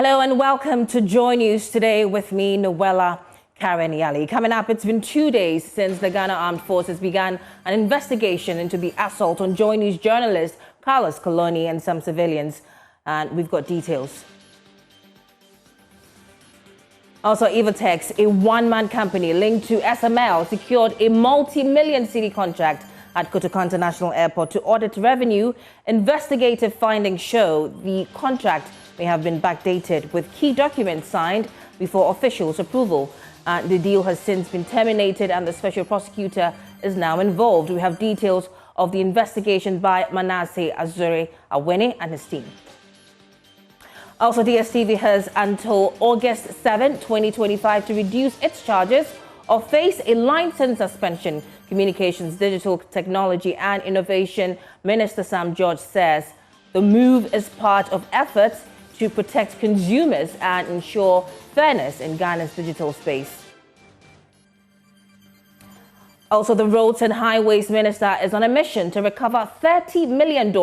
Hello and welcome to Joy News today with me, Noella Karen-Yali. Coming up, it's been 2 days since the Ghana Armed Forces began an investigation into the assault on Joy News journalist Carlos Coloni and some civilians. And we've got details. Also, Evertex, a one-man company linked to SML, secured a multi-million city contract at Kotoka International Airport to audit revenue. Investigative findings show the contract may have been backdated, with key documents signed before officials' approval. The deal has since been terminated and the special prosecutor is now involved. We have details of the investigation by Maxwell Aagaba and his team. Also, DSTV has until August 7, 2025 to reduce its charges or face a license suspension. Communications, Digital Technology and Innovation Minister Sam George says the move is part of efforts to protect consumers and ensure fairness in Ghana's digital space. Also, the Roads and Highways Minister is on a mission to recover $30 million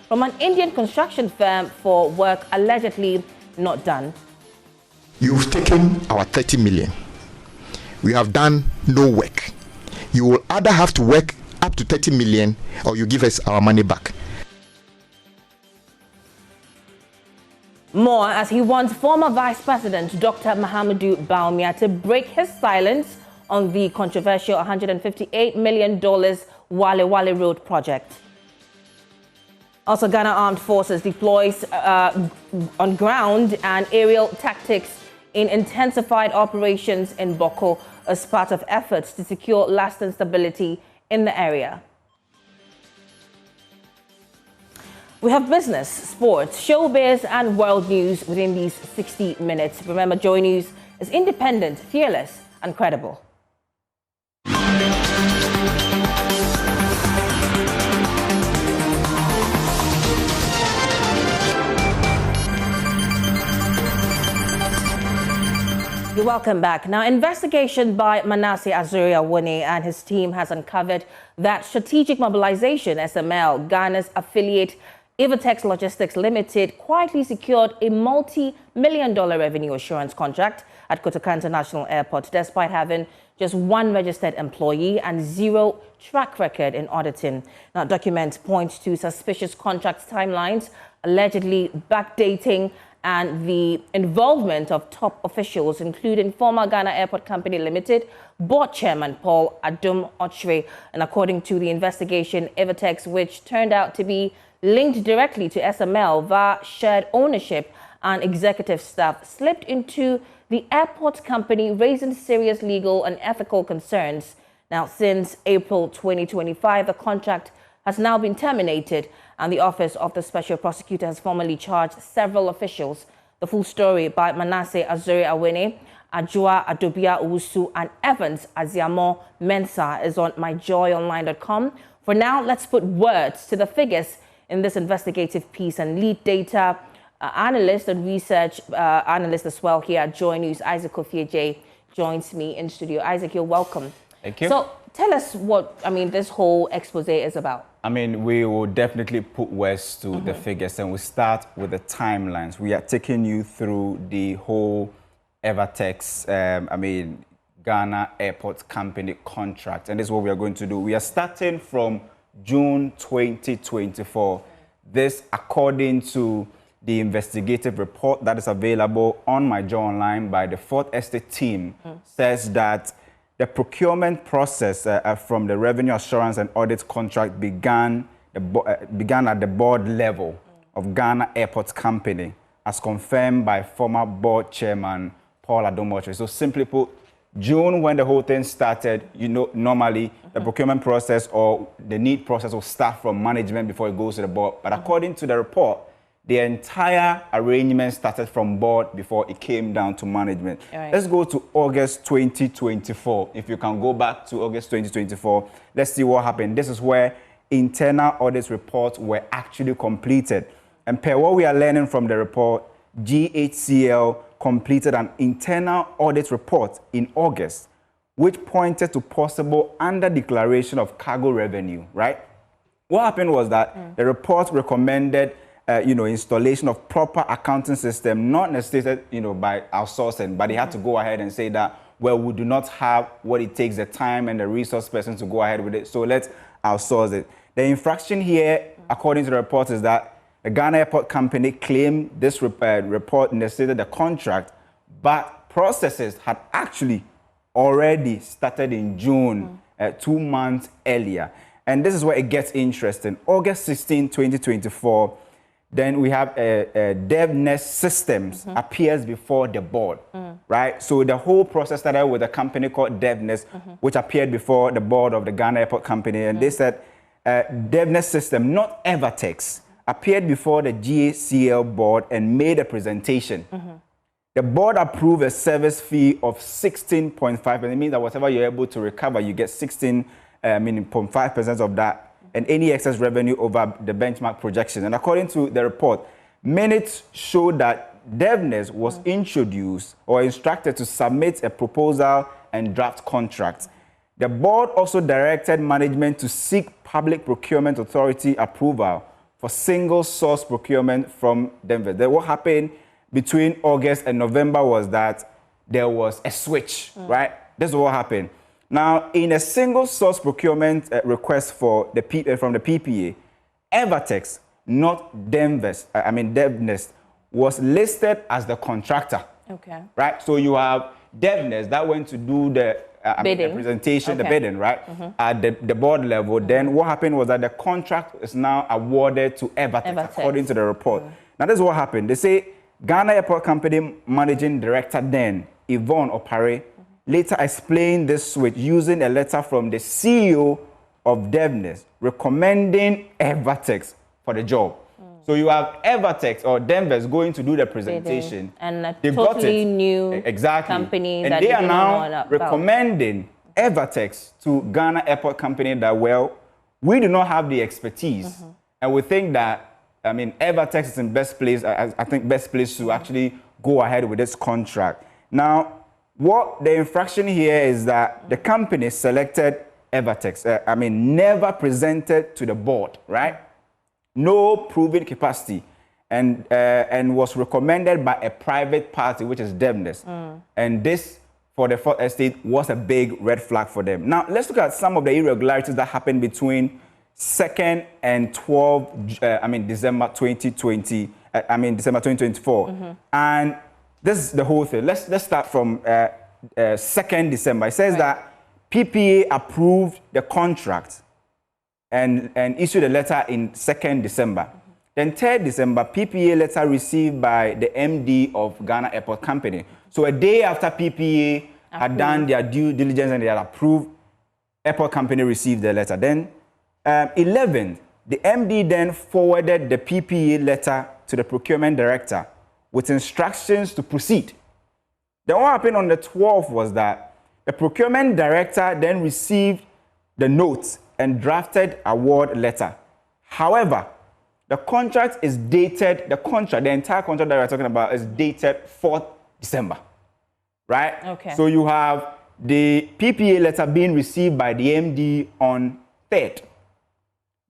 from an Indian construction firm for work allegedly not done. You've taken our 30 million. We have done no work. You will either have to work up to 30 million or you give us our money back. More as he wants former Vice President Dr. Mahamudu Bawumia to break his silence on the controversial $158 million Wale Wale Road project. Also, Ghana Armed Forces deploys on ground and aerial tactics in intensified operations in Boko as part of efforts to secure lasting stability in the area. We have business, sports, showbiz, and world news within these 60 minutes. Remember, Joy News is independent, fearless, and credible. You're welcome back. Now, investigation by Maxwell Aagaba and his team has uncovered that Strategic Mobilization, SML, Ghana's affiliate Evertex Logistics Limited, quietly secured a multi-million-dollar revenue assurance contract at Kotoka International Airport, despite having just one registered employee and zero track record in auditing. Now, documents point to suspicious contract timelines, allegedly backdating, and the involvement of top officials, including former Ghana Airport Company Limited board chairman Paul Adom-Otchere. And according to the investigation, Evertex, which turned out to be linked directly to SML via shared ownership and executive staff, slipped into the airport company, raising serious legal and ethical concerns. Now, since April 2025, the contract has now been terminated, and the Office of the Special Prosecutor has formally charged several officials. The full story by Manasseh Aagaba, Ajua Adobia Owusu, and Evans Aziamo Mensah is on myjoyonline.com. For now, let's put words to the figures in this investigative piece, and lead data analyst and research analyst as well here at Joy News, Isaac Ofieje, joins me in studio. Isaac, you're welcome. Thank you. So tell us what, this whole expose is about. We will definitely put words to the figures, and we start with the timelines. We are taking you through the whole Evertex, Ghana Airport Company contract, and this is what we are going to do. We are starting from June 2024. This, according to the investigative report that is available on My Joy Online by the Fourth Estate team, says that the procurement process from the Revenue Assurance and Audit contract began at the board level of Ghana Airport Company, as confirmed by former board chairman Paul Adom-Otchere. So simply put, June, when the whole thing started, normally the procurement process or the need process will start from management before it goes to the board. But according to the report, the entire arrangement started from board before it came down to management. Right. Let's go to August 2024. If you can go back to August 2024, let's see what happened. This is where internal audit reports were actually completed. And per what we are learning from the report, GHCL completed an internal audit report in August, which pointed to possible under-declaration of cargo revenue, right? What happened was that the report recommended installation of proper accounting system, not necessarily, by outsourcing, but they had to go ahead and say that, well, we do not have what it takes, the time and the resource person to go ahead with it, so let's outsource it. The infraction here, according to the report, is that the Ghana Airport Company claimed this report necessitated the contract, but processes had actually already started in June, 2 months earlier. And this is where it gets interesting. August 16, 2024, then we have a DevNest Systems appears before the board, right? So the whole process started with a company called DevNest, which appeared before the board of the Ghana Airport Company. And they said, DevNest System, not Evertex, appeared before the GACL board and made a presentation. The board approved a service fee of 16.5%. It means that whatever you're able to recover, you get 16.5% of that, and any excess revenue over the benchmark projection. And according to the report, minutes show that DevNest was introduced or instructed to submit a proposal and draft contracts. The board also directed management to seek Public Procurement Authority approval for single source procurement from Denver. Then what happened between August and November was that there was a switch, right? This is what happened. Now, in a single source procurement request for from the PPA, Evertex, not DevNest, was listed as the contractor. Okay. Right? So you have DevNest that went to do the presentation, the bidding, right? At the board level. Then what happened was that the contract is now awarded to Evertex, according to the report. Now, this is what happened. They say Ghana Airport Company Managing Director then, Adom-Otchere, later explained this switch using a letter from the CEO of DevNest recommending Evertex for the job. So you have Evertex or Denver's going to do the presentation. And a totally new company and that they are now recommending Evertex to Ghana Airport Company that, well, we do not have the expertise. And we think that, Evertex is in best place, I think best place to actually go ahead with this contract. Now, what the infraction here is that the company selected Evertex, never presented to the board, right? No proven capacity, and was recommended by a private party, which is DevNest. And this, for the Fourth Estate, was a big red flag for them. Now, let's look at some of the irregularities that happened between 2nd and 12th, December 2020, December 2024. And this is the whole thing. Let's start from 2nd December. It says that PPA approved the contract and issued a letter in 2nd December. Then 3rd December, PPA letter received by the MD of Ghana Airport Company. So a day after PPA had done their due diligence and they had approved, Airport Company received the letter. Then 11th, the MD then forwarded the PPA letter to the procurement director with instructions to proceed. Then what happened on the 12th was that the procurement director then received the notes and drafted award letter. However, the contract is dated, the entire contract that we're talking about is dated 4th December, right? Okay. So you have the PPA letter being received by the MD on 3rd.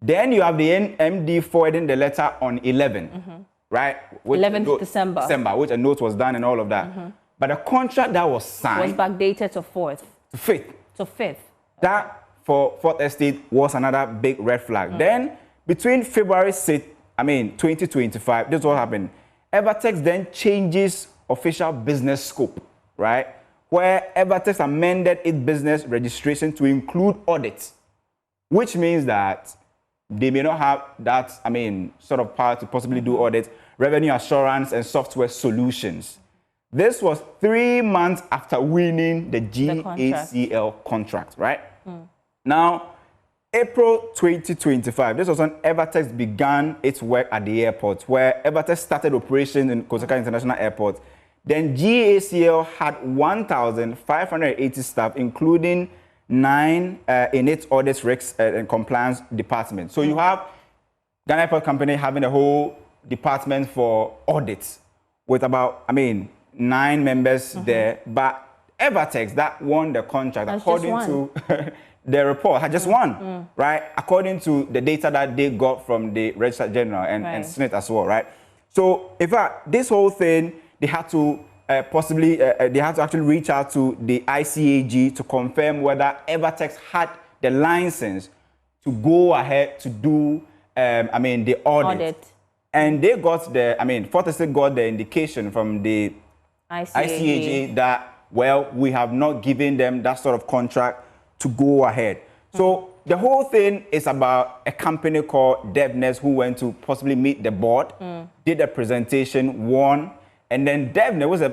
Then you have the MD forwarding the letter on 11th, right? 11th December, which a note was done and all of that. But the contract that was signed was backdated to 4th. To 5th. To 5th. That for Fourth Estate was another big red flag. Then between February 6th, 2025, this is what happened. Evertex then changes official business scope, right? Where Evertex amended its business registration to include audits, which means that they may not have that, sort of power to possibly do audits, revenue assurance, and software solutions. This was 3 months after winning the GACL contract, right? Now, April 2025, this was when Evertex began its work at the airport, where Evertex started operations in Kotoka International Airport. Then GACL had 1,580 staff, including 9 in its audits, risks, and compliance department. So you have Ghana Airport Company having a whole department for audits with about, 9 members there. But Evertex that won the contract, according to the report had just one, right? According to the data that they got from the Registrar General and Senate as well, right? So, in fact, this whole thing, they had to they had to actually reach out to the ICAG to confirm whether Evertex had the license to go ahead to do, the audit. And they got Fourth Estate got the indication from the ICAG that, well, we have not given them that sort of contract to go ahead. So the whole thing is about a company called DevNest who went to possibly meet the board, did a presentation, won, and then DevNest was the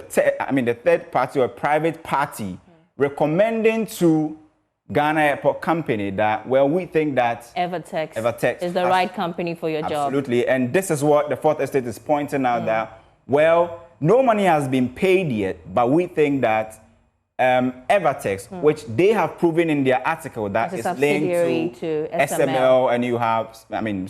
third party or private party recommending to Ghana Airport Company that, well, we think that Evertex is the right company for your job. Absolutely, and this is what the Fourth Estate is pointing out that, well, no money has been paid yet, but we think that Evertex, which they have proven in their article that is linked to SML, and you have,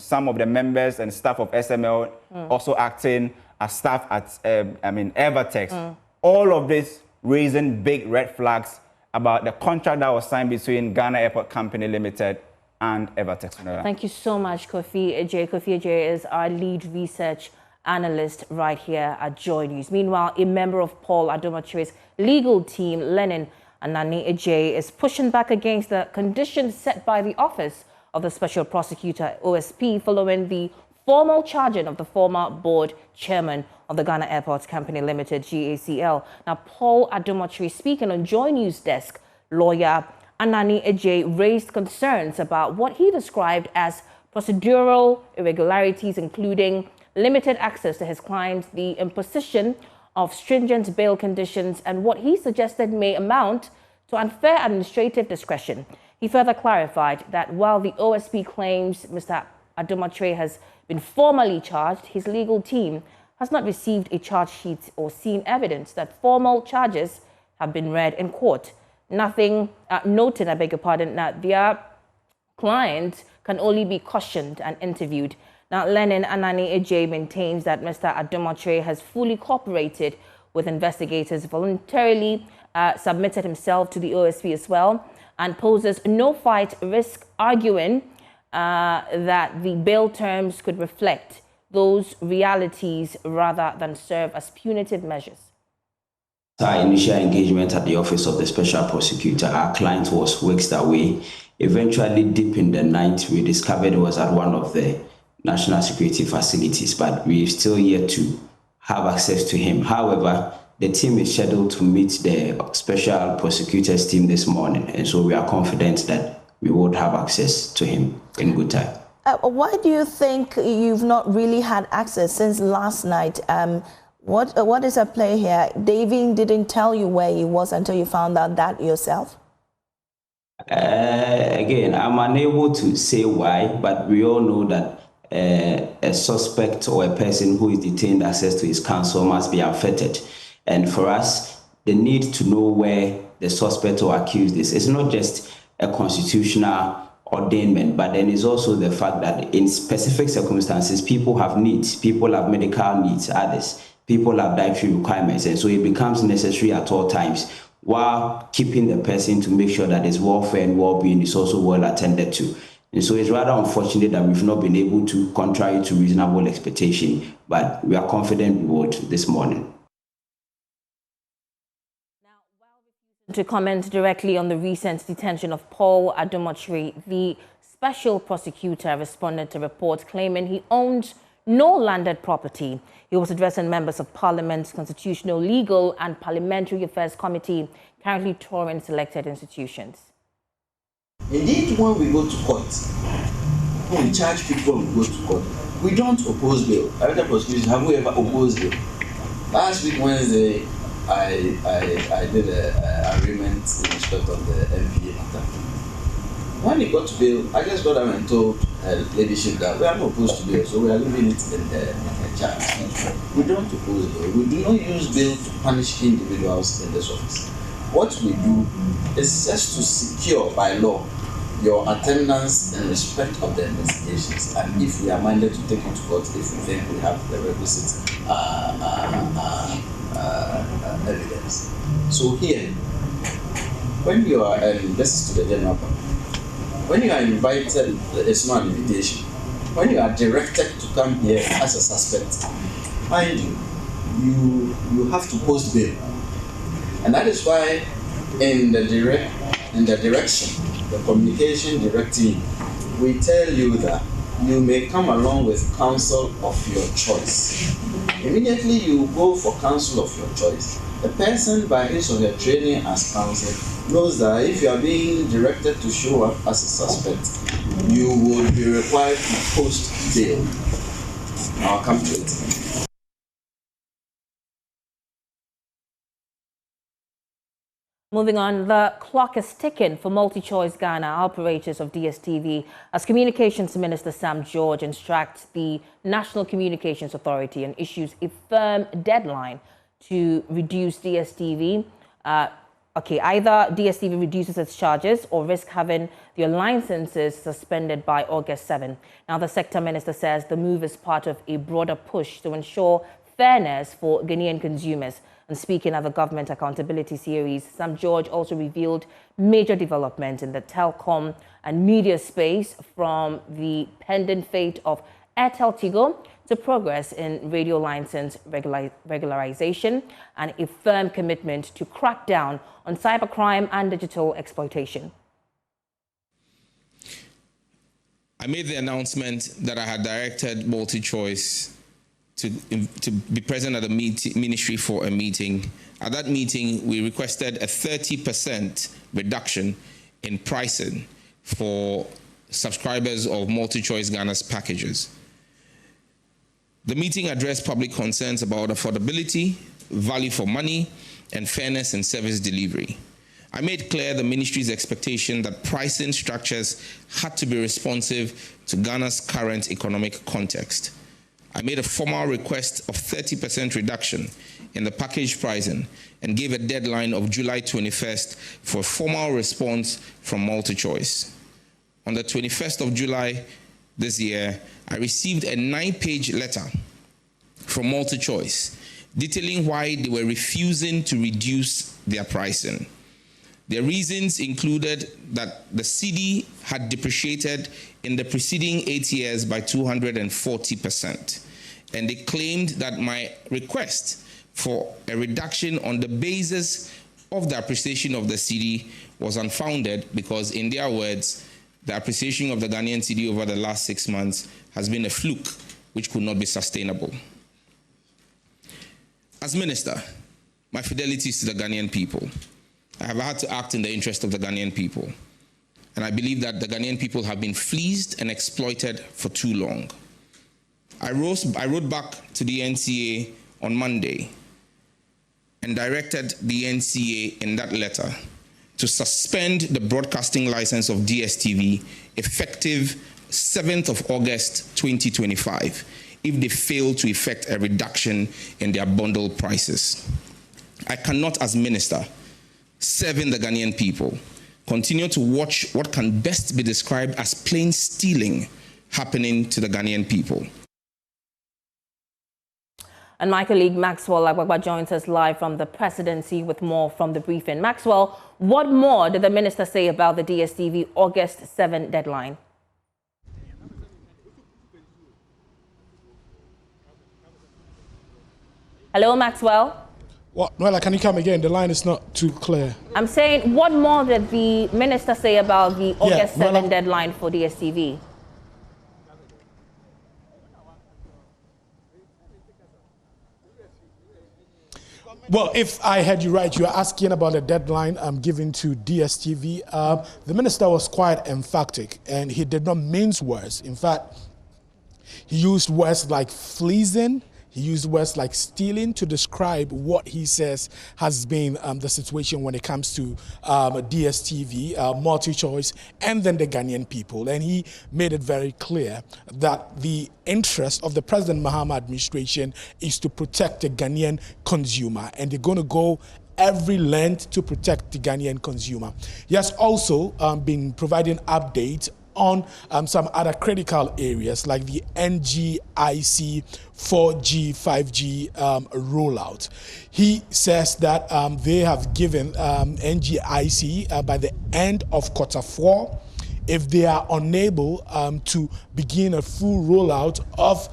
some of the members and staff of SML also acting as staff at, Evertex. All of this raising big red flags about the contract that was signed between Ghana Airport Company Limited and Evertex. Thank you so much, Kofi Aagaba. Kofi Aagaba is our lead research analyst right here at Joy News. Meanwhile, a member of Paul Adom-Otchere's legal team, Lenin Anani Ajayi, is pushing back against the conditions set by the Office of the Special Prosecutor, OSP, following the formal charging of the former board chairman of the Ghana Airports Company Limited, GACL. Now, Paul Adom-Otchere, speaking on Joy News desk, lawyer Anani Ajayi raised concerns about what he described as procedural irregularities, including limited access to his clients, the imposition of stringent bail conditions, and what he suggested may amount to unfair administrative discretion. He further clarified that while the OSP claims Mr. Adom-Otchere has been formally charged, his legal team has not received a charge sheet or seen evidence that formal charges have been read in court. Nothing noted, I beg your pardon, that their client can only be cautioned and interviewed. Now, Lenin Anani Ajayi maintains that Mr. Adom-Otchere has fully cooperated with investigators, voluntarily submitted himself to the OSP as well, and poses no fight risk, arguing that the bail terms could reflect those realities rather than serve as punitive measures. Our initial engagement at the Office of the Special Prosecutor, our client was weeks away. Eventually, deep in the night, we discovered it was at one of the national security facilities, but we're still yet to have access to him. However, the team is scheduled to meet the Special Prosecutor's team this morning, and so we are confident that we would have access to him in good time. Why do you think you've not really had access since last night? What is at play here? Davin didn't tell you where he was until you found out that yourself? Again, I'm unable to say why, but we all know that a suspect or a person who is detained access to his counsel must be unfettered. And for us, the need to know where the suspect or accused is, it's not just a constitutional ordainment, but then it's also the fact that in specific circumstances, people have needs, people have medical needs, others, people have dietary requirements, and so it becomes necessary at all times, while keeping the person to make sure that his welfare and well-being is also well attended to. And so it's rather unfortunate that we've not been able to, contrary to reasonable expectation, but we are confident we would this morning. To comment directly on the recent detention of Paul Adom-Otchere, the special prosecutor responded to reports claiming he owned no landed property. He was addressing members of Parliament's Constitutional, Legal and Parliamentary Affairs Committee, currently touring selected institutions. Indeed, when we go to court, when we charge people, when we go to court, we don't oppose bail. Other prosecutions, have we ever opposed bail? Last week, Wednesday, I did an agreement in respect of the MPA matter. When it got to bail, I just got up and told leadership that we are not opposed to bail, so we are leaving it in the charge. We don't oppose bail. We do not use bail to punish individuals in this office. What we do is just to secure by law your attendance in respect of the investigations, and if we are minded to take it to court, if we think we have the requisite evidence. So here, when you are, this is to the general public, when you are invited, it's not an invitation. When you are directed to come here as a suspect, mind you, you have to post bail. And that is why in the direction, the communication directing, we tell you that you may come along with counsel of your choice. Immediately you go for counsel of your choice. The person, by his or her training as counsel, knows that if you are being directed to show up as a suspect, you will be required to post bail. I'll come to it. Moving on, the clock is ticking for MultiChoice Ghana operators of DSTV as Communications Minister Sam George instructs the National Communications Authority and issues a firm deadline to reduce DSTV. Either DSTV reduces its charges or risk having their licenses suspended by August 7. Now, the sector minister says the move is part of a broader push to ensure fairness for Ghanaian consumers. And speaking at the Government Accountability Series, Sam George also revealed major development in the telecom and media space, from the pending fate of Airtel Tigo to progress in radio license regularization and a firm commitment to crack down on cybercrime and digital exploitation. I made the announcement that I had directed MultiChoice to be present at the ministry for a meeting. At that meeting, we requested a 30% reduction in pricing for subscribers of MultiChoice Ghana's packages. The meeting addressed public concerns about affordability, value for money, and fairness in service delivery. I made clear the ministry's expectation that pricing structures had to be responsive to Ghana's current economic context. I made a formal request of 30% reduction in the package pricing and gave a deadline of July 21st for a formal response from MultiChoice. On the 21st of July this year, I received a 9-page letter from MultiChoice detailing why they were refusing to reduce their pricing. Their reasons included that the cedi had depreciated in the preceding 8 years by 240%. And they claimed that my request for a reduction on the basis of the appreciation of the cedi was unfounded because, in their words, the appreciation of the Ghanaian cedi over the last 6 months has been a fluke which could not be sustainable. As minister, my fidelity is to the Ghanaian people. I have had to act in the interest of the Ghanaian people. And I believe that the Ghanaian people have been fleeced and exploited for too long. I wrote back to the NCA on Monday and directed the NCA in that letter to suspend the broadcasting license of DSTV effective 7th of August 2025 if they fail to effect a reduction in their bundle prices. I cannot, as minister, serving the Ghanaian people, continue to watch what can best be described as plain stealing happening to the Ghanaian people. And my colleague Maxwell Aagaba joins us live from the presidency with more from the briefing. Maxwell, what more did the minister say about the DSTV August 7 deadline? Hello, Maxwell? What? Noella, can you come again? The line is not too clear. I'm saying, what more did the minister say about the August 7 Noella, deadline for DSTV? Well, if I heard you right, you are asking about the deadline given to DSTV. The minister was quite emphatic, and he did not mince words. In fact, he used words like fleecing. He used words like stealing to describe what he says has been the situation when it comes to DSTV, MultiChoice, and then the Ghanaian people. And he made it very clear that the interest of the President Mahama administration is to protect the Ghanaian consumer. And they're going to go every length to protect the Ghanaian consumer. He has also been providing updates on some other critical areas like the NGIC 4G, 5G rollout. He says that they have given NGIC by the end of Q4 if they are unable to begin a full rollout of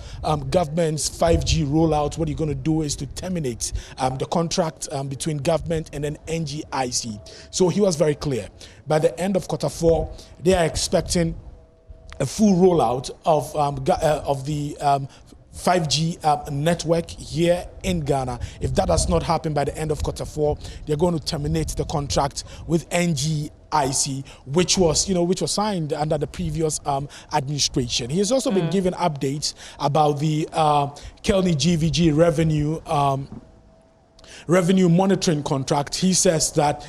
government's 5G rollout, what you're going to do is to terminate the contract between government and then NGIC. So he was very clear. By the end of Q4, they are expecting a full rollout of the 5G network here in Ghana. If that does not happen by the end of Q4, they're going to terminate the contract with NGIC, which was signed under the previous administration. He has also been given updates about the Kelny GVG revenue monitoring contract. He says that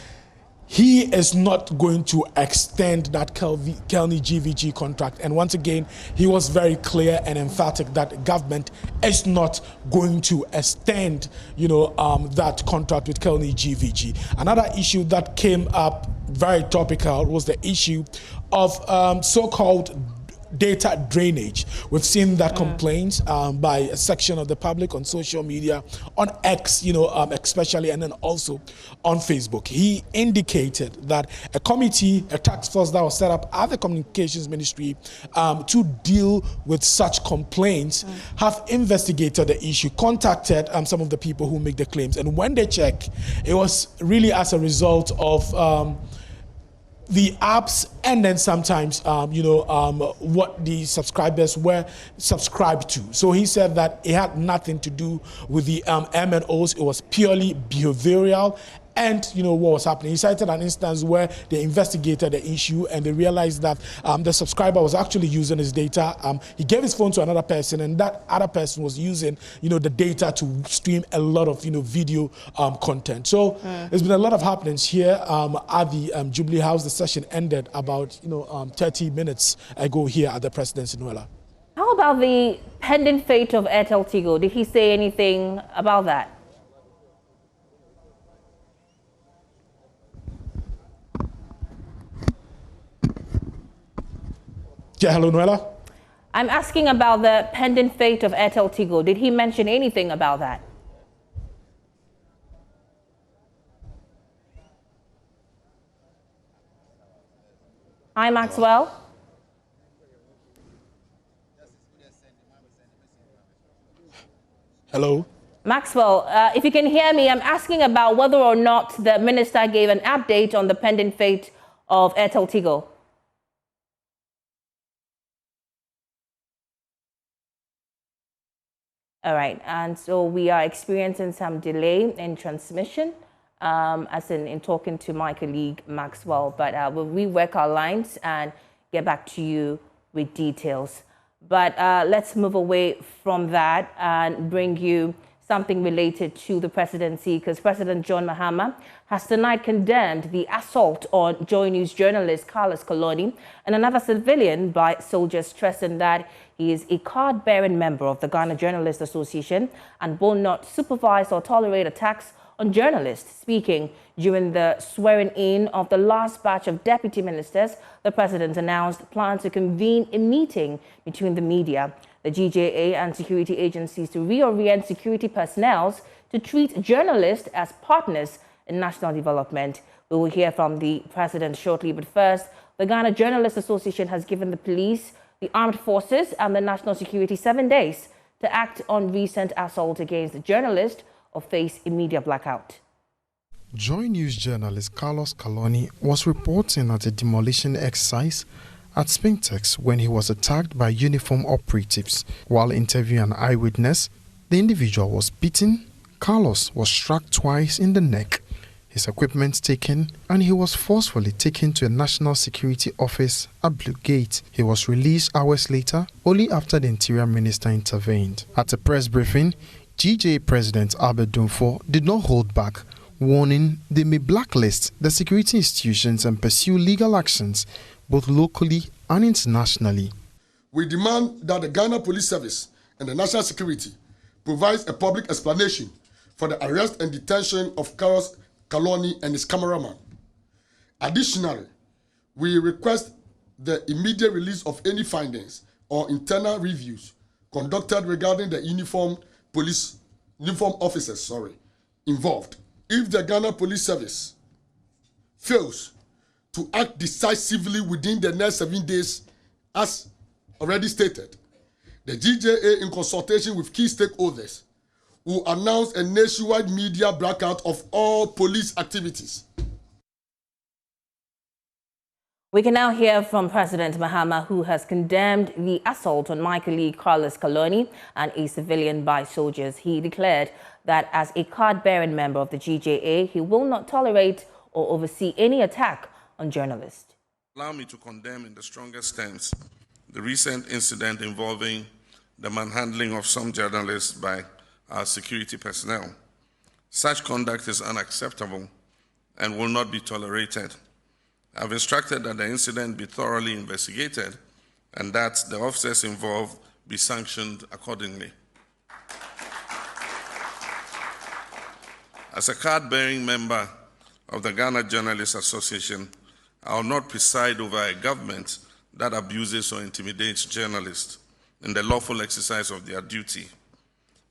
he is not going to extend that Kelny GVG contract. And once again, he was very clear and emphatic that the government is not going to extend, that contract with Kelny GVG. Another issue that came up very topical was the issue of so-called data drainage. We've seen that complaints by a section of the public on social media, on X, especially, and then also on Facebook. He indicated that a committee, a task force that was set up at the Communications Ministry to deal with such complaints have investigated the issue, contacted some of the people who make the claims. And when they check, it was really as a result of the apps and then sometimes, what the subscribers were subscribed to. So he said that it had nothing to do with the MNOs. It was purely behavioral. And what was happening. He cited an instance where they investigated the issue and they realized that the subscriber was actually using his data. He gave his phone to another person, and that other person was using, the data to stream a lot of, video content. So there's been a lot of happenings here at the Jubilee House. The session ended about 30 minutes ago here at the Presidency, Noella. How about the pending fate of Airtel Tigo? Did he say anything about that? Yeah, hello, Noella. I'm asking about the pending fate of Airtel Tigo. Did he mention anything about that? Hi, Maxwell. Hello. Maxwell, if you can hear me, I'm asking about whether or not the minister gave an update on the pending fate of Airtel Tigo. All right, and so we are experiencing some delay in transmission, as in talking to my colleague Maxwell, but we'll rework our lines and get back to you with details. But let's move away from that and bring you something related to the presidency, because President John Mahama has tonight condemned the assault on Joy News journalist Carlos Coloni and another civilian by soldiers, stressing that he is a card-bearing member of the Ghana Journalists Association and will not supervise or tolerate attacks on journalists. Speaking during the swearing-in of the last batch of deputy ministers, the president announced plans to convene a meeting between the media, the GJA and security agencies to reorient security personnel to treat journalists as partners in national development. We will hear from the president shortly, but first, the Ghana Journalists Association has given the police, the armed forces and the national security 7 days to act on recent assault against journalists or face a media blackout. Joy News journalist Carlos Coloni was reporting at a demolition exercise at Spintex when he was attacked by uniformed operatives. While interviewing an eyewitness, the individual was beaten. Carlos was struck twice in the neck, his equipment taken, and he was forcefully taken to a national security office at Blue Gate. He was released hours later, only after the Interior Minister intervened. At a press briefing, GJA President Albert Dumfo did not hold back, warning they may blacklist the security institutions and pursue legal actions both locally and internationally. We demand that the Ghana Police Service and the National Security provides a public explanation for the arrest and detention of Carlos Coloni and his cameraman. Additionally, we request the immediate release of any findings or internal reviews conducted regarding the uniform officers involved. If the Ghana Police Service fails to act decisively within the next 7 days, as already stated. The GJA, in consultation with key stakeholders, will announce a nationwide media blackout of all police activities. We can now hear from President Mahama, who has condemned the assault on my colleague Carlos Kaloni and a civilian by soldiers. He declared that as a card-bearing member of the GJA, he will not tolerate or oversee any attack on journalists. Allow me to condemn in the strongest terms the recent incident involving the manhandling of some journalists by our security personnel. Such conduct is unacceptable and will not be tolerated. I've instructed that the incident be thoroughly investigated and that the officers involved be sanctioned accordingly. As a card-bearing member of the Ghana Journalists Association, I will not preside over a government that abuses or intimidates journalists in the lawful exercise of their duty.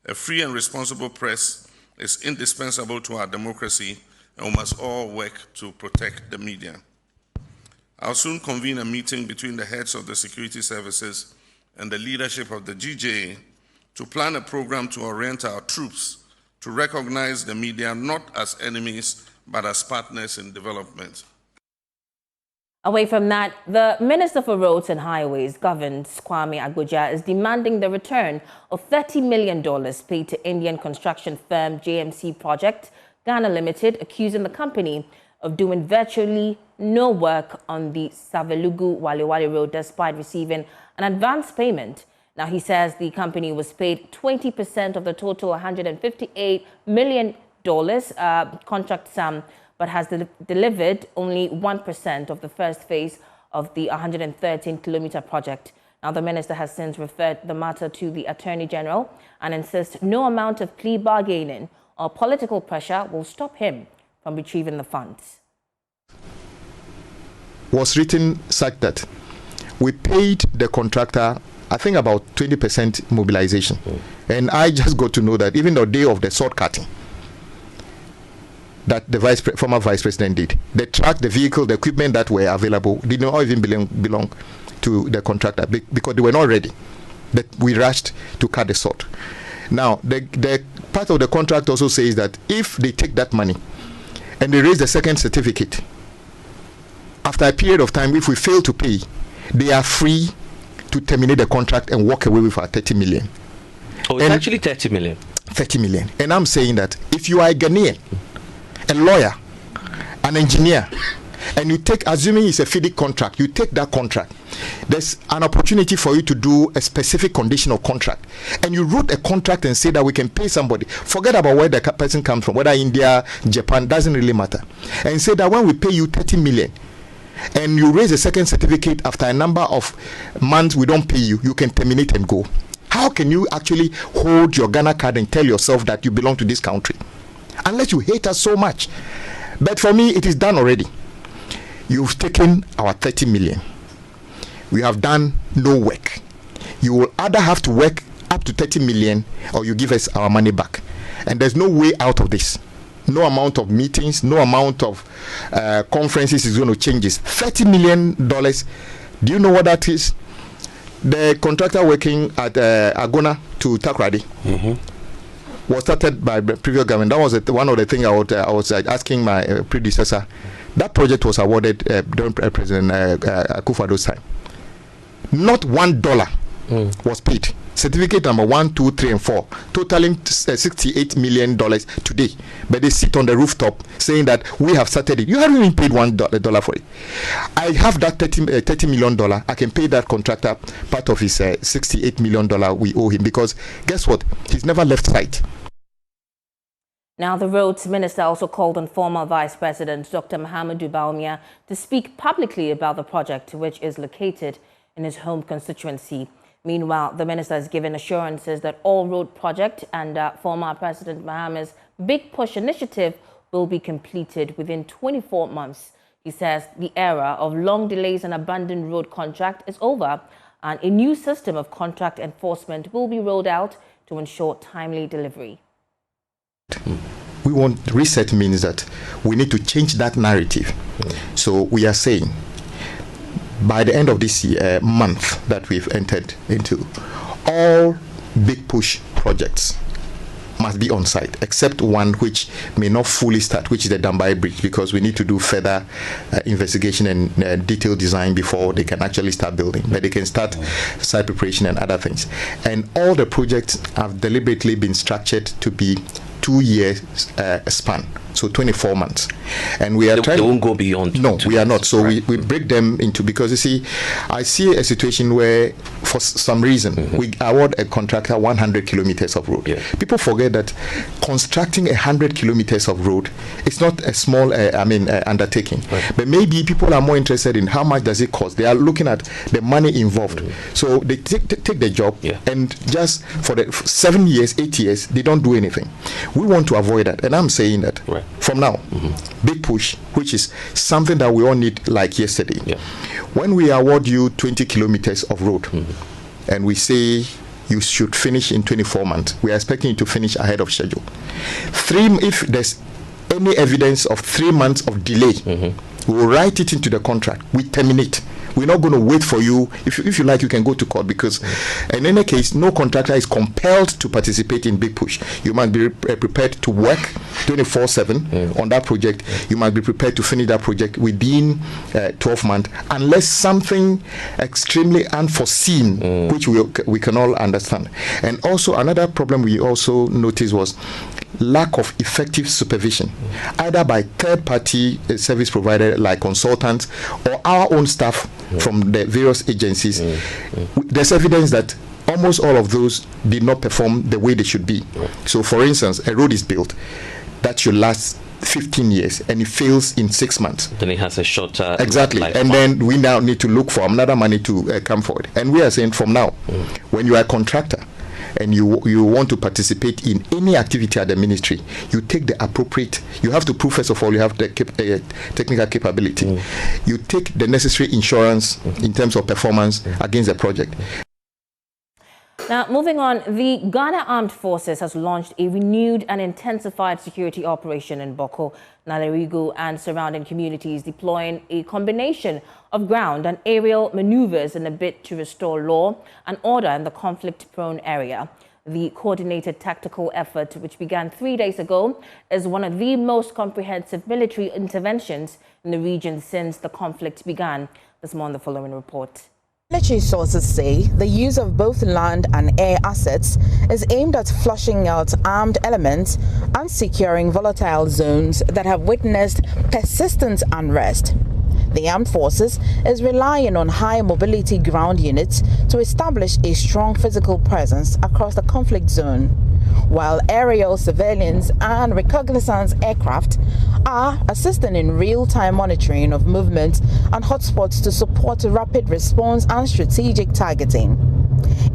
A free and responsible press is indispensable to our democracy, and we must all work to protect the media. I'll soon convene a meeting between the heads of the security services and the leadership of the GJA to plan a program to orient our troops to recognize the media not as enemies, but as partners in development. Away from that, the Minister for Roads and Highways, Governor Kwame Agbodza, is demanding the return of $30 million paid to Indian construction firm JMC Project Ghana Limited, accusing the company of doing virtually no work on the Savelugu-Wale Road despite receiving an advance payment. Now, he says the company was paid 20% of the total $158 million contract sum, but has delivered only 1% of the first phase of the 113-kilometer project. Now, the minister has since referred the matter to the Attorney General and insists no amount of plea bargaining or political pressure will stop him from retrieving the funds. Was written such that we paid the contractor, I think, about 20% mobilization. And I just got to know that even the day of the sword cutting that the former vice president did, the truck, the vehicle, the equipment that were available did not even belong to the contractor because they were not ready. That we rushed to cut the sword. Now, the part of the contract also says that if they take that money and they raise the second certificate, after a period of time, if we fail to pay, they are free to terminate the contract and walk away with our 30 million. Oh, it's actually 30 million. 30 million. And I'm saying that if you are a Ghanaian, a lawyer, an engineer, and you take, assuming it's a FIDIC contract, you take that contract, there's an opportunity for you to do a specific condition of contract. And you wrote a contract and say that we can pay somebody. Forget about where the person comes from, whether India, Japan, doesn't really matter. And say that when we pay you 30 million, and you raise a second certificate after a number of months we don't pay you, you can terminate and go. How can you actually hold your Ghana card and tell yourself that you belong to this country? Unless you hate us so much. But for me, it is done already. You've taken our 30 million. We have done no work. You will either have to work up to 30 million or you give us our money back. And there's no way out of this. No amount of meetings, no amount of conferences is going to change this. $30 million, do you know what that is? The contractor working at Agona to Takrady was started by the previous government. That was one of the things I was asking my predecessor. That project was awarded during President Akufo-Addo's time. Not $1 was paid. Certificate number 1, 2, 3, and 4, totaling $68 million today. But they sit on the rooftop saying that we have started it. You haven't even paid $1 for it. I have that $30 million. I can pay that contractor part of his $68 million we owe him, because guess what? He's never left site. Now, the roads minister also called on former Vice President Dr. Mahamudu Bawumia to speak publicly about the project, which is located in his home constituency. Meanwhile, the minister has given assurances that all road project and former President Mahama's Big Push initiative will be completed within 24 months. He says the era of long delays and abandoned road contract is over, and a new system of contract enforcement will be rolled out to ensure timely delivery. we want reset means that we need to change that narrative. So we are saying by the end of this year, month that we've entered into, all big push projects must be on site, except one which may not fully start, which is the Dambai Bridge, because we need to do further investigation and detailed design before they can actually start building. But they can start site preparation and other things. And all the projects have deliberately been structured to be 2 years span, so 24 months. And we are trying. They won't go beyond. No, we are not. So we break them into, because you see, I see a situation where for some reason we award a contractor 100 kilometers of road. People forget that constructing 100 kilometers of road is not a small undertaking. But maybe people are more interested in how much does it cost. They are looking at the money involved. So they take the job and just for the 7 years, 8 years, they don't do anything. We want to avoid that, and I'm saying that from now, big push, which is something that we all need like yesterday. When we award you 20 kilometers of road, and we say you should finish in 24 months, we are expecting you to finish ahead of schedule. If there's any evidence of 3 months of delay, we will write it into the contract. We terminate. We're not going to wait for you. If you like, you can go to court, because in any case, no contractor is compelled to participate in big push. You must be prepared to work 24/7 on that project. You must be prepared to finish that project within 12 months, unless something extremely unforeseen, which we can all understand. And also another problem we also noticed was lack of effective supervision, either by third-party service provider like consultants or our own staff from the various agencies. There's evidence that almost all of those did not perform the way they should be. So, for instance, a road is built that should last 15 years and it fails in 6 months. Then it has a shorter exactly life. And then we now need to look for another money to come forward. And we are saying from now, when you are a contractor and you want to participate in any activity at the ministry, you take the appropriate, you have to prove first of all you have the technical capability. You take the necessary insurance in terms of performance against the project. Now, moving on, the Ghana Armed Forces has launched a renewed and intensified security operation in Boko, Nalerigu and surrounding communities, deploying a combination of ground and aerial maneuvers in a bid to restore law and order in the conflict-prone area. The coordinated tactical effort, which began 3 days ago, is one of the most comprehensive military interventions in the region since the conflict began. There's more on the following report. Military sources say the use of both land and air assets is aimed at flushing out armed elements and securing volatile zones that have witnessed persistent unrest. The armed forces is relying on high mobility ground units to establish a strong physical presence across the conflict zone, while aerial surveillance and reconnaissance aircraft are assisting in real-time monitoring of movement and hotspots to support rapid response and strategic targeting.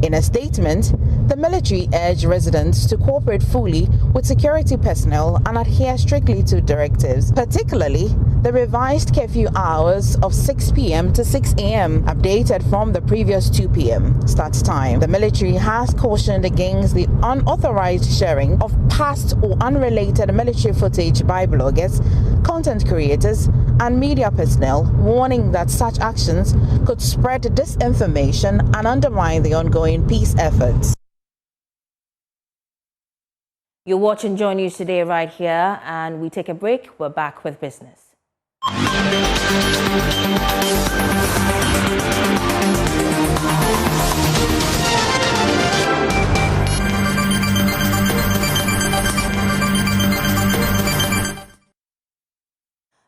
In a statement, the military urged residents to cooperate fully with security personnel and adhere strictly to directives, particularly the revised curfew hours of 6 p.m. to 6 a.m., updated from the previous 2 p.m. start time. The military has cautioned against the unauthorized sharing of past or unrelated military footage by bloggers, content creators, and media personnel, warning that such actions could spread disinformation and undermine the ongoing peace efforts. You're watching Joy News Today right here, and we take a break. We're back with business.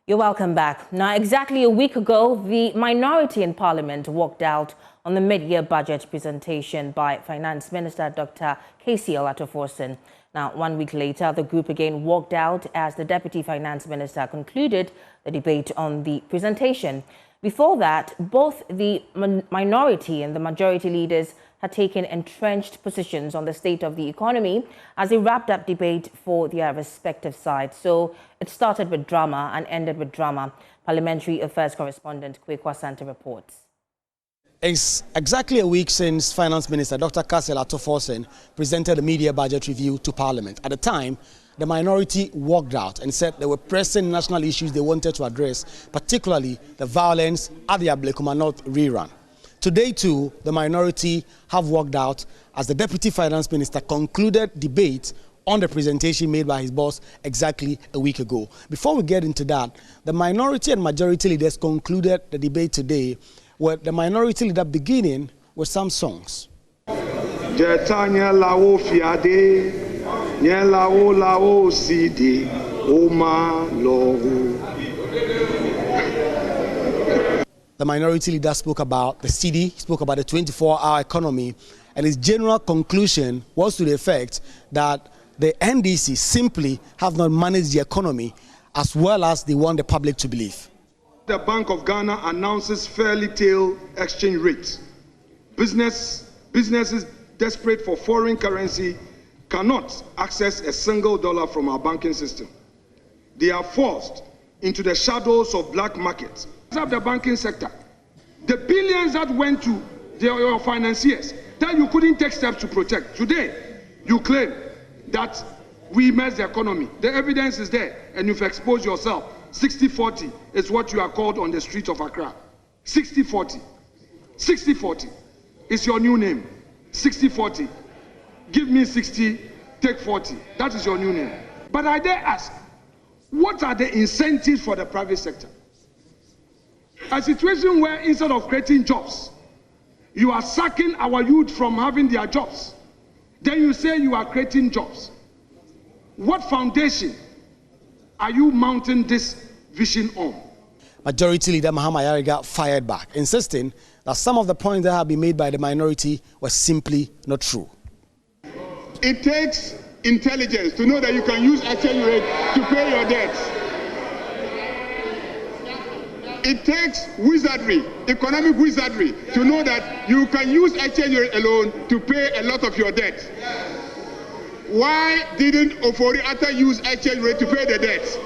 You're welcome back. Now, exactly a week ago, the minority in Parliament walked out on the mid-year budget presentation by Finance Minister Dr. KCL Atoforsen. Now, 1 week later, the group again walked out as the Deputy Finance Minister concluded the debate on the presentation. Before that, both the minority and the majority leaders had taken entrenched positions on the state of the economy as they wrapped up debate for their respective sides. So it started with drama and ended with drama. Parliamentary Affairs correspondent Kwekwa Santa reports. It's exactly a week since Finance Minister Dr. KCL Atoforsen presented the media budget review to Parliament. At the time, the minority walked out and said there were pressing national issues they wanted to address, particularly the violence at the Ablekuma North rerun. Today, too, the minority have walked out as the Deputy Finance Minister concluded debate on the presentation made by his boss exactly a week ago. Before we get into that, the minority and majority leaders concluded the debate today, with the minority leader beginning with some songs. Jetanya lawo fiade, nye lawo sidi, oma lohu. The minority leader spoke about the city, spoke about the 24-hour economy, and his general conclusion was to the effect that the NDC simply have not managed the economy as well as they want the public to believe. The Bank of Ghana announces fairly tail exchange rates. Businesses desperate for foreign currency cannot access a single dollar from our banking system. They are forced into the shadows of black markets. Of the banking sector, the billions that went to your financiers that you couldn't take steps to protect. Today, you claim that we messed the economy. The evidence is there, and you've exposed yourself. 60-40 is what you are called on the street of Accra. 60-40. 60-40 is your new name. 60-40. Give me 60, take 40. That is your new name. But I dare ask, what are the incentives for the private sector? A situation where instead of creating jobs, you are sacking our youth from having their jobs. Then you say you are creating jobs. What foundation are you mounting this vision on? Majority Leader Mahama Yariga fired back, insisting that some of the points that have been made by the minority were simply not true. It takes intelligence to know that you can use exchange rate to pay your debts. It takes wizardry, economic wizardry, to know that you can use exchange rate alone to pay a lot of your debt. Why didn't Ofori Atta use exchange rate to pay the debts?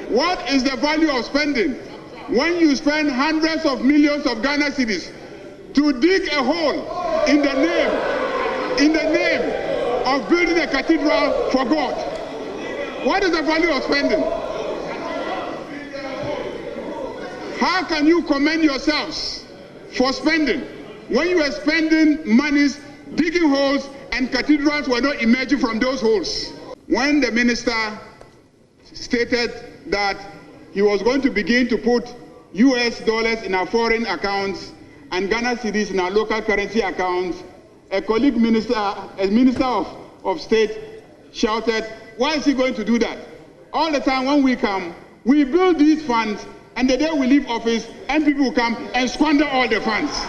What is the value of spending when you spend hundreds of millions of Ghana cedis to dig a hole in the name of building a cathedral for God? What is the value of spending? How can you commend yourselves for spending when you are spending monies, digging holes, and cathedrals were not emerging from those holes? When the minister stated that he was going to begin to put US dollars in our foreign accounts and Ghana cedis in our local currency accounts, a colleague minister, a minister of state shouted, why is he going to do that? All the time when we come, we build these funds, and the day we leave office, and people will come and squander all the funds.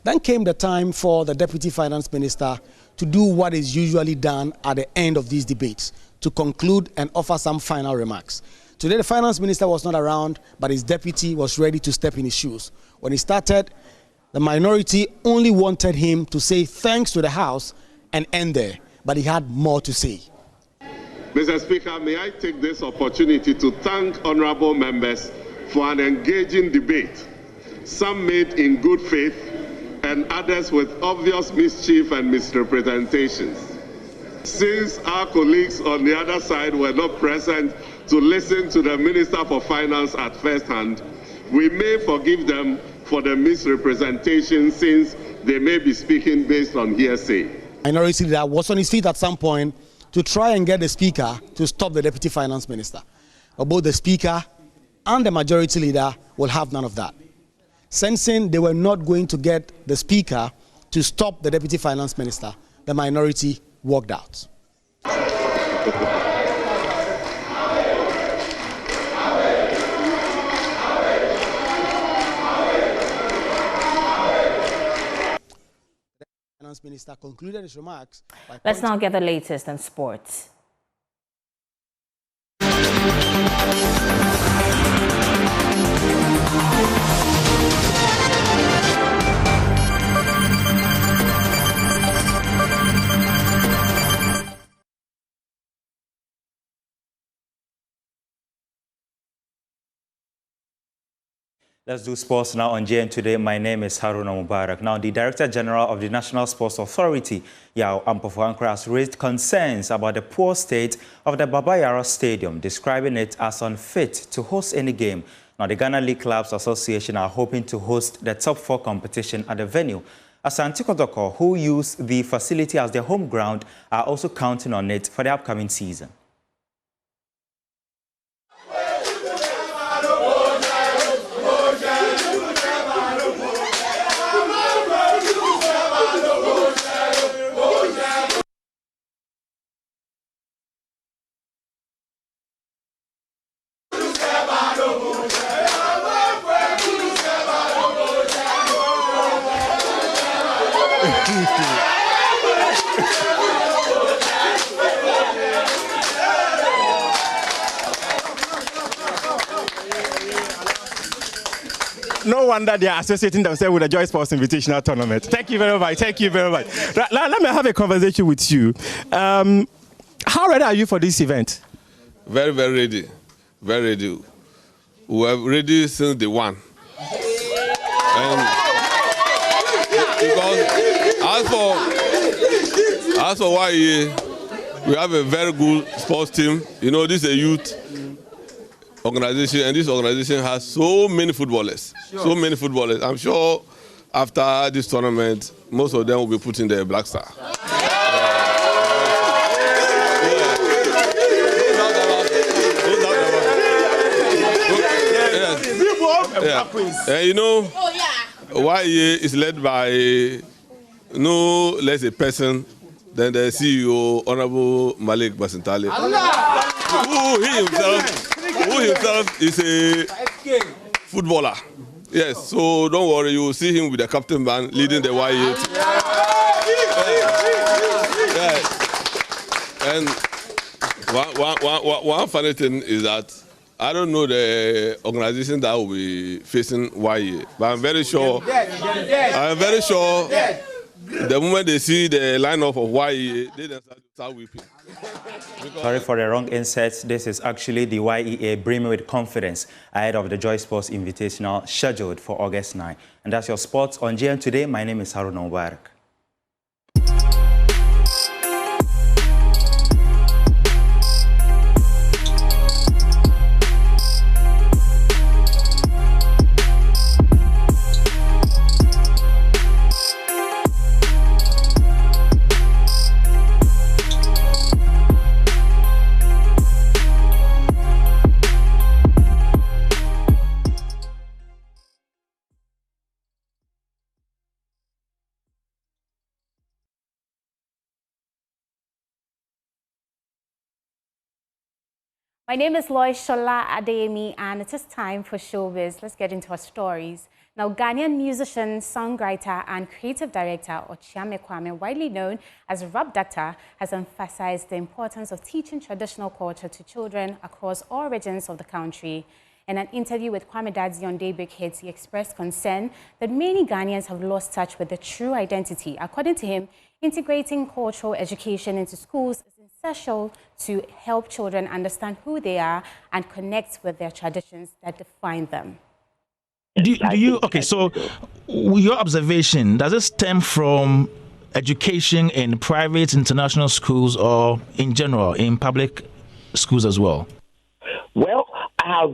Then came the time for the Deputy Finance Minister to do what is usually done at the end of these debates, to conclude and offer some final remarks. Today, the Finance Minister was not around, but his deputy was ready to step in his shoes. When he started, the minority only wanted him to say thanks to the House and end there, but he had more to say. Mr. Speaker, may I take this opportunity to thank honorable members for an engaging debate, some made in good faith and others with obvious mischief and misrepresentations. Since our colleagues on the other side were not present to listen to the Minister for Finance at first hand, we may forgive them for the misrepresentation since they may be speaking based on hearsay. Minority Leader was on his feet at some point to try and get the Speaker to stop the Deputy Finance Minister. But both the Speaker and the Majority Leader will have none of that. Sensing they were not going to get the Speaker to stop the Deputy Finance Minister, the minority walked out. The Finance Minister concluded his remarks by Let's now get the latest in sports. Let's do sports now on JN Today. My name is Haruna Mubarak. Now, the Director General of the National Sports Authority, Yao Ampofo-Ankra, has raised concerns about the poor state of the Baba Yara Stadium, describing it as unfit to host any game. Now, the Ghana League Clubs Association are hoping to host the top 4 competition at the venue. Asante Kotoka, who use the facility as their home ground, are also counting on it for the upcoming season. No wonder they are associating themselves with the Joy Sports Invitational Tournament. Thank you very much. Thank you very much. Let me have a conversation with you. How ready are you for this event? Very, very ready. Very ready. We are ready since day one. And because as for YEA, we have a very good sports team. You know, this is a youth organization, and this organization has so many footballers. Sure. So many footballers. I'm sure after this tournament, most of them will be put in the Black Star. And you know, YEA is led by no less a person than the CEO, Honorable Malik Basintali, who himself is a footballer. Yes, so don't worry, you will see him with the captain band leading the YEA team. And one funny thing is that I don't know the organization that will be facing YEA, but I'm very sure the moment they see the lineup of YEA, they themselves start weeping. Sorry for the wrong inserts. This is actually the YEA brimming with confidence ahead of the Joy Sports Invitational scheduled for August 9. And that's your sports on JN Today. My name is Haruna Mubarak. My name is Lois Shola Adeyemi, and it is time for Showbiz. Let's get into our stories. Now, Ghanaian musician, songwriter, and creative director Ochiame Kwame, widely known as Rap Doctor, has emphasized the importance of teaching traditional culture to children across all regions of the country. In an interview with Kwame Dadzi on Daybreak Hits, he expressed concern that many Ghanaians have lost touch with their true identity. According to him, integrating cultural education into schools is essential to help children understand who they are and connect with their traditions that define them. So your observation, does it stem from education in private international schools or in general in public schools as well? Well, I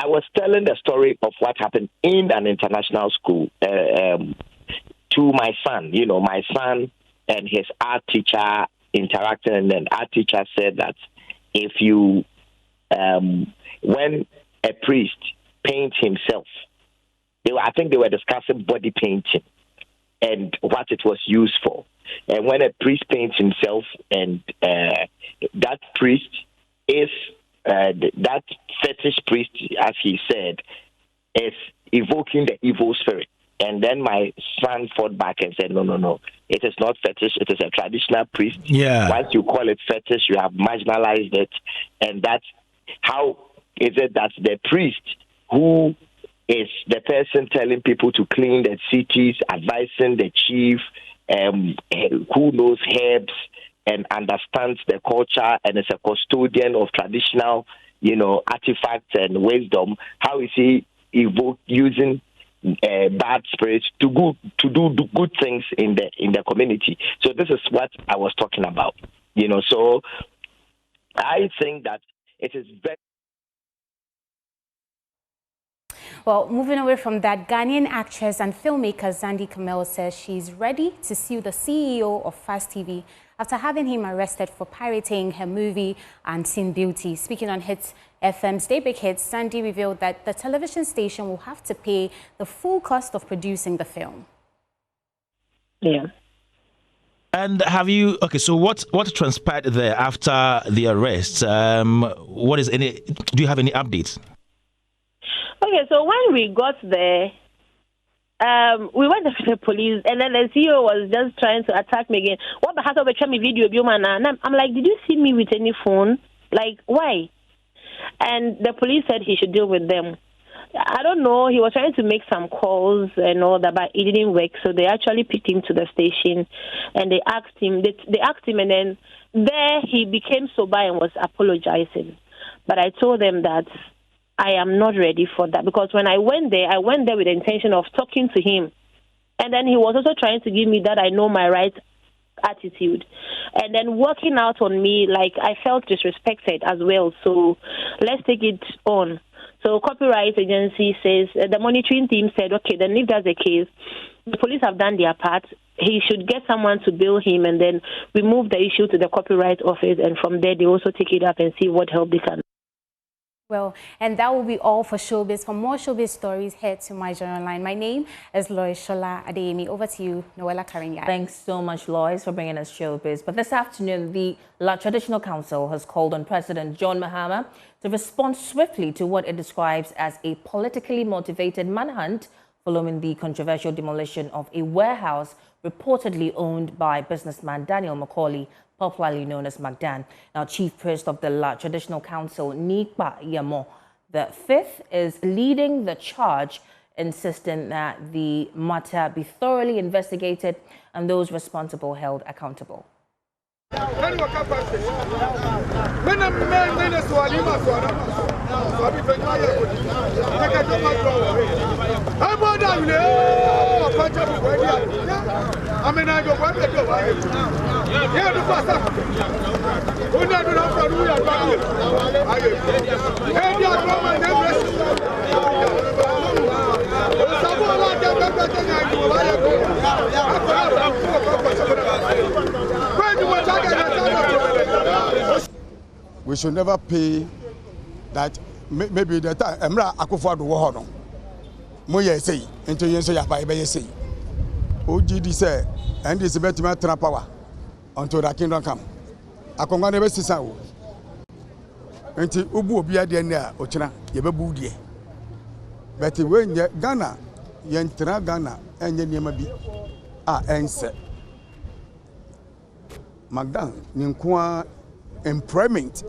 was telling the story of what happened in an international school to my son. You know, my son and his art teacher interacted, and then art teacher said that if you, when a priest paints himself, I think they were discussing body painting and what it was used for. And when a priest paints himself, and that priest is that fetish priest, as he said, is evoking the evil spirit. And then my son fought back and said, no, it is not fetish, it is a traditional priest. Yeah. Once you call it fetish, you have marginalized it. And that's how is it that the priest, who is the person telling people to clean the cities, advising the chief, who knows herbs and understands the culture and is a custodian of traditional, artifacts and wisdom, how is he evoke using bad spirits to do good things in the community. So this is what I was talking about. So I think that it is very. Well, moving away from that, Ghanaian actress and filmmaker Zandy Camil says she's ready to sue the CEO of Fast TV after having him arrested for pirating her movie Unseen Beauty. Speaking on Hits FM's Daybreak Hits, Zandy revealed that the television station will have to pay the full cost of producing the film. Yeah. And so what transpired there after the arrest? Do you have any updates? Okay, so when we got there, we went to the police, and then the CEO was just trying to attack me again. What the heck of a video, and I'm like, did you see me with any phone? Like, why? And the police said he should deal with them. I don't know. He was trying to make some calls and all that, but it didn't work. So they actually picked him to the station, and they asked him. They asked him, and then there he became sober and was apologizing. But I told them that I am not ready for that, because when I went there with the intention of talking to him. And then he was also trying to give me that I know my rights attitude. And then working out on me, like I felt disrespected as well. So let's take it on. So copyright agency says, the monitoring team said, okay, then if that's the case, the police have done their part. He should get someone to bill him, and then we move the issue to the copyright office. And from there, they also take it up and see what help they can. Well, and that will be all for Showbiz. For more Showbiz stories, head to my journal line. My name is Lois Shola Adeyemi. Over to you, Noella Karinyai. Thanks so much, Lois, for bringing us Showbiz. But this afternoon, the La Traditional Council has called on President John Mahama to respond swiftly to what it describes as a politically motivated manhunt following the controversial demolition of a warehouse reportedly owned by businessman Daniel Macaulay, popularly known as Magdan. Now, Chief Priest of the La Traditional Council, Nikpa Yamo V, is leading the charge, insisting that the matter be thoroughly investigated and those responsible held accountable. We should never pay that. Maybe the time Emra Akufo do wo no mo ye say into yen so ya ba be ye say OGD say and this betima tra power until the kingdom come akonga ne be sisa wo enti obu obi ade ne a ochina ye be bu die but when Ghana yen tra Ghana enye niema bi a ense Magdan ninkoa employment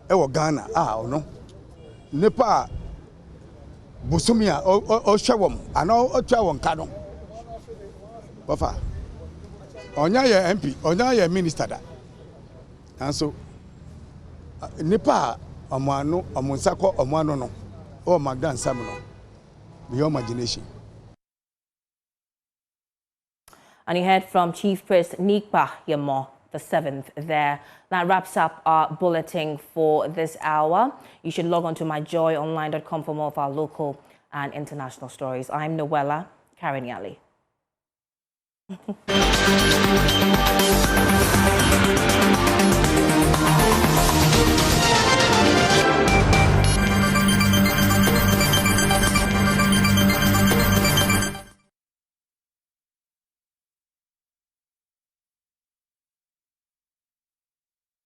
ewo Ghana no nipa busumia o hwewom ana o twawon ka no bofa onya ye MP onya ye minister da and so nipa omano omunsako omano no o Magdan sam no beyond imagination. And you heard from Chief Priest Nikpa Yamo VII there. That wraps up our bulletin for this hour. You should log on to myjoyonline.com for more of our local and international stories. I'm Noella Karinyai.